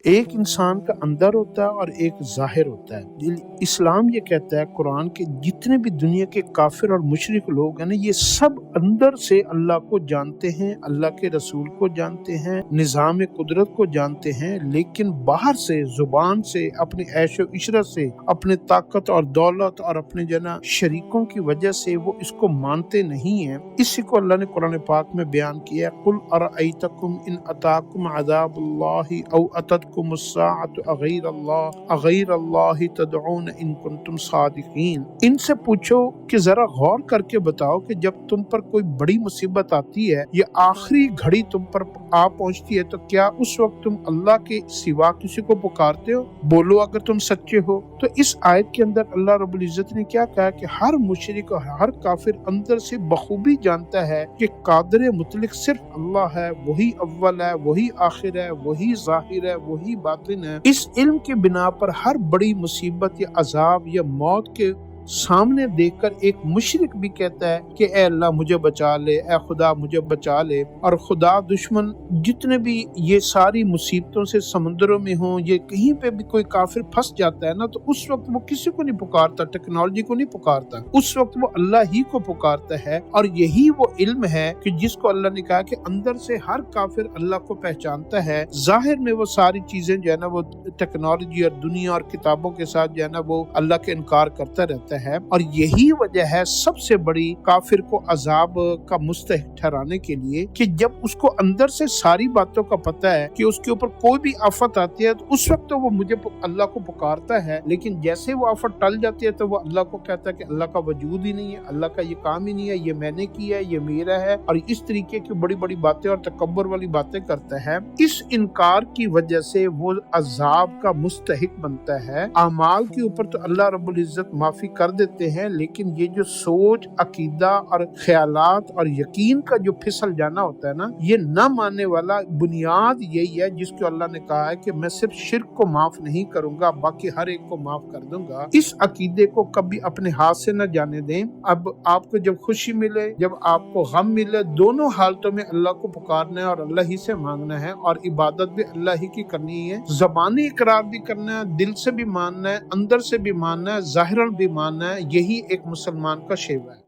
ایک انسان کا اندر ہوتا ہے اور ایک ظاہر ہوتا ہے۔ اسلام یہ کہتا ہے قرآن کے جتنے بھی دنیا کے کافر اور مشرک لوگ ہیں نا، یہ سب اندر سے اللہ کو جانتے ہیں، اللہ کے رسول کو جانتے ہیں، نظام قدرت کو جانتے ہیں، لیکن باہر سے زبان سے اپنے عیش و عشرت سے اپنے طاقت اور دولت اور اپنے شریکوں کی وجہ سے وہ اس کو مانتے نہیں ہیں۔ اسی کو اللہ نے قرآن پاک میں بیان کیا ہے، قل ارأیتکم ان اتاکم عذاب اللہ او اتتکم الساعۃ اغیر اللہ تدعون ان کنتم صادقین۔ ان سے پوچھو کہ ذرا غور کر کے بتاؤ کہ جب تم پر کوئی بڑی مصیبت آتی ہے یا آخری گھڑی تم پر آ پہنچتی ہے تو کیا اس وقت تم اللہ کے سوا کسی کو پکارتے ہو؟ بولو اگر تم سچے ہو۔ تو اس آیت کے اندر اللہ رب العزت نے کیا کہا کہ ہر مشرک اور ہر کافر اندر سے بخوبی جانتا ہے کہ قادر مطلق صرف اللہ ہے، وہی اول ہے، وہی آخر ہے، وہی ظاہر ہے، وہی باطن ہے۔ اس علم کے بنا پر ہر بڑی مصیبت یا عذاب یا موت کے سامنے دیکھ کر ایک مشرک بھی کہتا ہے کہ اے اللہ مجھے بچا لے، اے خدا مجھے بچا لے۔ اور خدا دشمن جتنے بھی یہ ساری مصیبتوں سے سمندروں میں ہوں، یہ کہیں پہ بھی کوئی کافر پھنس جاتا ہے نا، تو اس وقت وہ کسی کو نہیں پکارتا، ٹیکنالوجی کو نہیں پکارتا، اس وقت وہ اللہ ہی کو پکارتا ہے۔ اور یہی وہ علم ہے کہ جس کو اللہ نے کہا کہ اندر سے ہر کافر اللہ کو پہچانتا ہے، ظاہر میں وہ ساری چیزیں جو ہے نا وہ ٹیکنالوجی اور دنیا اور کتابوں کے ساتھ جو ہے نا وہ اللہ کے انکار کرتا رہتا ہے۔ اور یہی وجہ ہے سب سے بڑی کافر کو عذاب کا مستحق ٹھہرانے کے لیے کہ جب اس کو اندر سے ساری باتوں کا پتہ ہے کہ اس کے اوپر کوئی بھی آفت آتی ہے تو اس وقت تو وہ مجھے اللہ کو پکارتا ہے، لیکن جیسے وہ آفت ٹل جاتی ہے تو وہ اللہ کو کہتا ہے کہ اللہ کا وجود ہی نہیں ہے، اللہ کا یہ کام ہی نہیں ہے، یہ میں نے کیا ہے، یہ میرا ہے، اور اس طریقے کی بڑی بڑی باتیں اور تکبر والی باتیں کرتا ہے۔ اس انکار کی وجہ سے وہ عذاب کا مستحق بنتا ہے۔ اعمال کے اوپر تو اللہ رب العزت معافی کر دیتے ہیں، لیکن یہ جو سوچ، عقیدہ اور خیالات اور یقین کا جو پھسل جانا ہوتا ہے نا، یہ نہ ماننے والا بنیاد یہی ہے جس کو اللہ نے کہا ہے کہ میں صرف شرک کو معاف نہیں کروں گا، باقی ہر ایک کو معاف کر دوں گا۔ اس عقیدے کو کبھی اپنے ہاتھ سے نہ جانے دیں۔ اب آپ کو جب خوشی ملے، جب آپ کو غم ملے، دونوں حالتوں میں اللہ کو پکارنا ہے اور اللہ ہی سے مانگنا ہے، اور عبادت بھی اللہ ہی کی کرنی ہے، زبانی اقرار بھی کرنا ہے، دل سے بھی ماننا ہے، اندر سے بھی ماننا ہے، ظاہراً بھی ماننا ہے۔ یہی ایک مسلمان کا شیوا ہے۔